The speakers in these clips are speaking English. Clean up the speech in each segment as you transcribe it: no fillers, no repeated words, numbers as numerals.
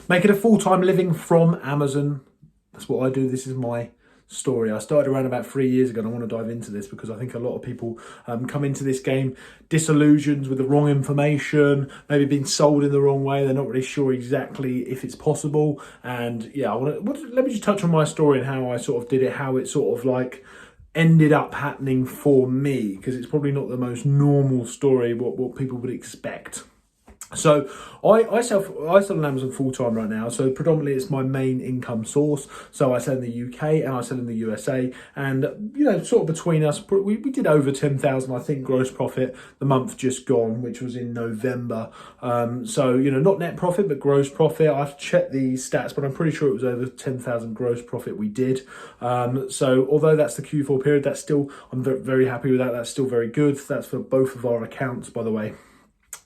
Making a full-time living from Amazon. That's what I do. This is my story. I started around about 3 years ago, and I want to dive into this because I think a lot of people come into this game disillusioned with the wrong information, maybe being sold in the wrong way. They're not really sure exactly if it's possible. And yeah, let me just touch on my story and how I sort of did it, how it sort of like ended up happening for me, because it's probably not the most normal story, what people would expect. So I sell on Amazon full time right now. So predominantly it's my main income source. So I sell in the UK and I sell in the USA, and sort of between us, we did over 10,000, I think, gross profit the month just gone, which was in November. So not net profit but gross profit. I've checked the stats, but I'm pretty sure it was over 10,000 gross profit we did. So although that's the Q4 period, that's still, I'm very happy with that. That's still very good. That's for both of our accounts, by the way,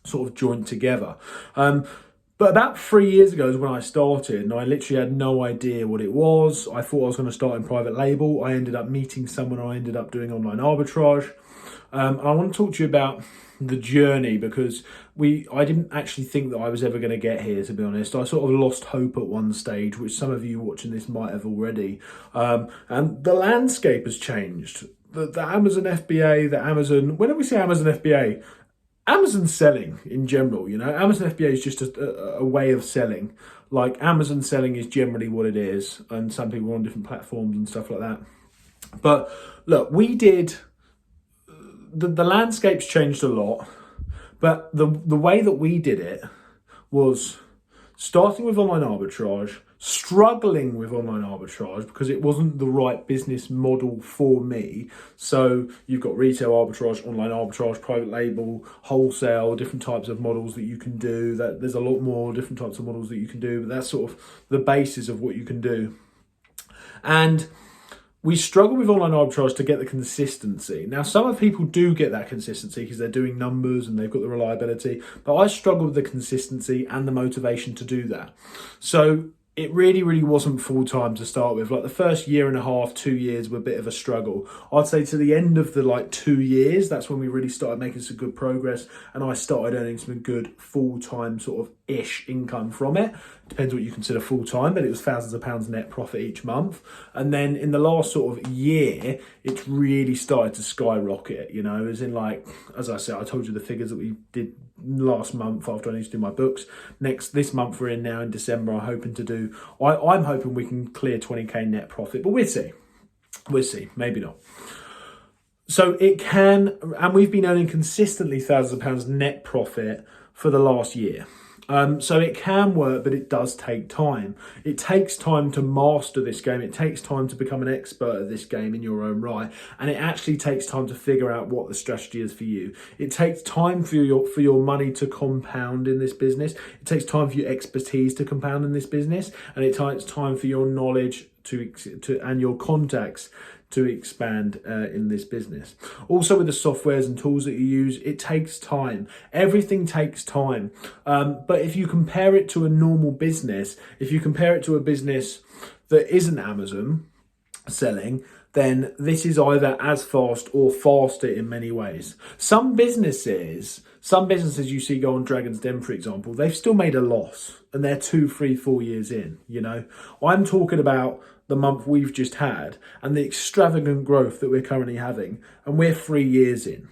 sort of joined together. But about 3 years ago is when I started, and I literally had no idea what it was. I thought I was going to start in private label. I ended up meeting someone. I ended up doing online arbitrage. And I want to talk to you about the journey, because I didn't actually think that I was ever going to get here, to be honest. I sort of lost hope at one stage, which some of you watching this might have already. And the landscape has changed. The Amazon FBA, whenever we say Amazon FBA, Amazon selling in general, Amazon FBA is just a way of selling. Like, Amazon selling is generally what it is, and some people are on different platforms and stuff like that. But look, the landscape's changed a lot, but the way that we did it was starting with online arbitrage, struggling with online arbitrage because it wasn't the right business model for me. So you've got retail arbitrage, online arbitrage, private label, wholesale, different types of models that you can do. That there's a lot more different types of models that you can do, but that's sort of the basis of what you can do. And we struggle with online arbitrage to get the consistency. Now, some of people do get that consistency because they're doing numbers and they've got the reliability, but I struggle with the consistency and the motivation to do that. So it really, really wasn't full time to start with. Like, the first year and a half, 2 years were a bit of a struggle. I'd say to the end of the 2 years, that's when we really started making some good progress, and I started earning some good full time sort of ish income from it. Depends what you consider full time, but it was thousands of pounds net profit each month. And then in the last sort of year, it's really started to skyrocket, as in, as I said, I told you the figures that we did last month after I need to do my books. This month we're in now in December, I'm hoping we can clear 20k net profit, but we'll see, maybe not. So it can, and we've been earning consistently thousands of pounds net profit for the last year. So it can work, but it does take time. It takes time to master this game. It takes time to become an expert at this game in your own right. And it actually takes time to figure out what the strategy is for you. It takes time for your money to compound in this business. It takes time for your expertise to compound in this business. And it takes time for your knowledge and your contacts to expand in this business. Also, with the softwares and tools that you use, it takes time. Everything takes time. But if you compare it to a normal business, if you compare it to a business that isn't Amazon selling, then this is either as fast or faster in many ways. Some businesses you see go on Dragon's Den, for example, they've still made a loss and they're 2, 3, 4 years in, I'm talking about the month we've just had and the extravagant growth that we're currently having, and we're 3 years in.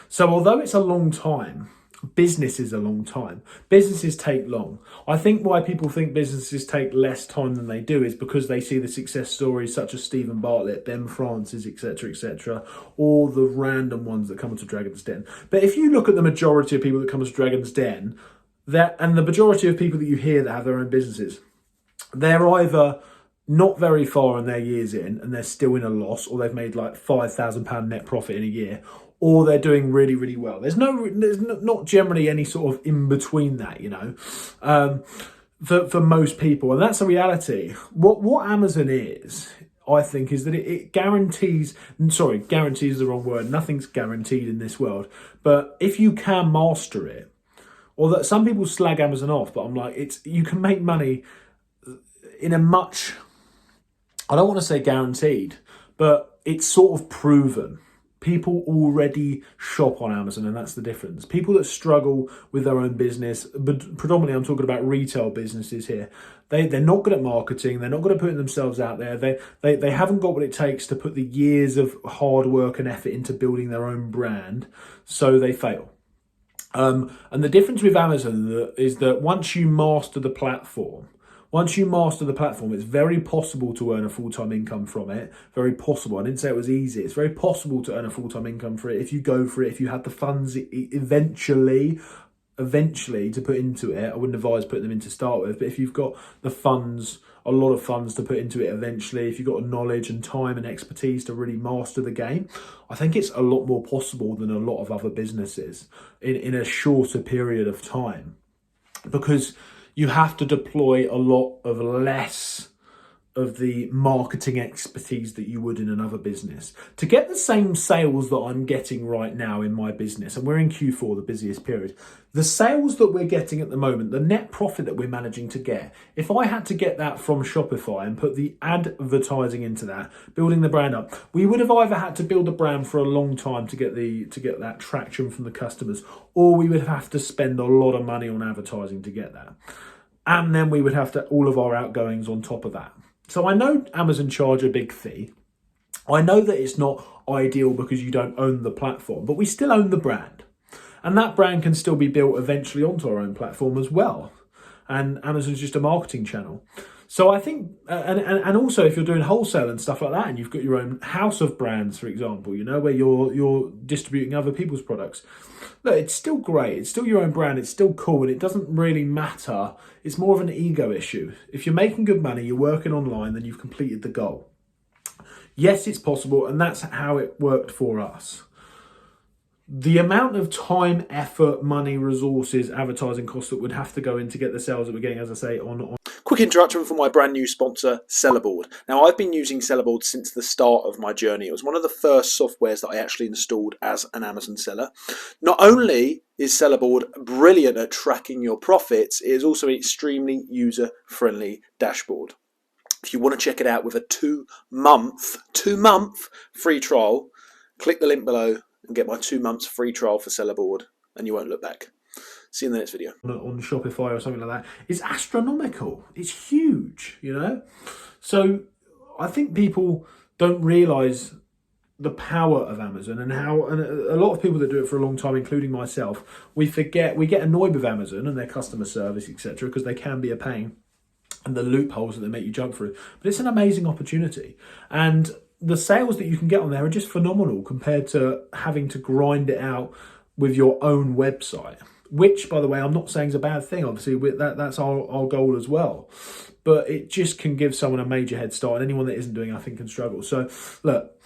So although it's a long time, business is a long time. Businesses take long. I think why people think businesses take less time than they do is because they see the success stories such as Stephen Bartlett, Ben Francis, etc., or the random ones that come into Dragon's Den. But if you look at the majority of people that come to Dragon's Den, and the majority of people that you hear that have their own businesses, they're either not very far in their years in and they're still in a loss, or they've made £5,000 net profit in a year, or they're doing really, really well. There's not generally any sort of in between that, for most people. And that's a reality. What Amazon is, I think, is that it guarantees is the wrong word. Nothing's guaranteed in this world. But if you can master it, or that some people slag Amazon off, but I'm like, you can make money in a much, I don't want to say guaranteed, but it's sort of proven. People already shop on Amazon, and that's the difference. People that struggle with their own business, but predominantly I'm talking about retail businesses here, they're not good at marketing, they're not good at putting themselves out there, they haven't got what it takes to put the years of hard work and effort into building their own brand, so they fail. And the difference with Amazon is that once you master the platform, it's very possible to earn a full-time income from it. Very possible. I didn't say it was easy. It's very possible to earn a full-time income for it if you go for it, if you have the funds eventually to put into it. I wouldn't advise putting them in to start with, but if you've got the funds, a lot of funds to put into it eventually, if you've got knowledge and time and expertise to really master the game, I think it's a lot more possible than a lot of other businesses in a shorter period of time, because you have to deploy a lot of less of the marketing expertise that you would in another business to get the same sales that I'm getting right now in my business. And we're in Q4, the busiest period. The sales that we're getting at the moment, the net profit that we're managing to get, if I had to get that from Shopify and put the advertising into that, building the brand up, we would have either had to build a brand for a long time to get that traction from the customers, or we would have to spend a lot of money on advertising to get that. And then we would have to all of our outgoings on top of that. So I know Amazon charge a big fee. I know that it's not ideal because you don't own the platform, but we still own the brand. And that brand can still be built eventually onto our own platform as well. And Amazon's just a marketing channel. So I think, and also if you're doing wholesale and stuff like that, and you've got your own house of brands, for example, where you're distributing other people's products, look, it's still great. It's still your own brand. It's still cool, and it doesn't really matter. It's more of an ego issue. If you're making good money, you're working online, then you've completed the goal. Yes, it's possible, and that's how it worked for us. The amount of time, effort, money, resources, advertising costs that would have to go in to get the sales that we're getting, as I say, on. Quick introduction from my brand new sponsor, Sellerboard. Now, I've been using Sellerboard since the start of my journey. It was one of the first softwares that I actually installed as an Amazon seller. Not only is Sellerboard brilliant at tracking your profits, it is also an extremely user-friendly dashboard. If you want to check it out with a two-month free trial, click the link below and get my 2 months free trial for Sellerboard, and you won't look back. See you in the next video. On Shopify or something like that is astronomical. It's huge, So I think people don't realise the power of Amazon and a lot of people that do it for a long time, including myself, we get annoyed with Amazon and their customer service, etc., because they can be a pain and the loopholes that they make you jump through. But it's an amazing opportunity. And the sales that you can get on there are just phenomenal compared to having to grind it out with your own website, which, by the way, I'm not saying is a bad thing. Obviously, that's our goal as well. But it just can give someone a major head start, and anyone that isn't doing it, I think, can struggle. So, look,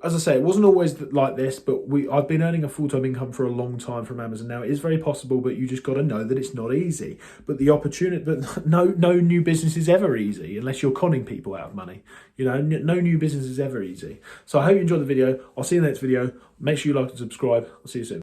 as I say, it wasn't always like this, but I've been earning a full-time income for a long time from Amazon now. It is very possible, but you just got to know that it's not easy. But the opportunity, but no new business is ever easy unless you're conning people out of money. No new business is ever easy. So I hope you enjoyed the video. I'll see you in the next video. Make sure you like and subscribe. I'll see you soon.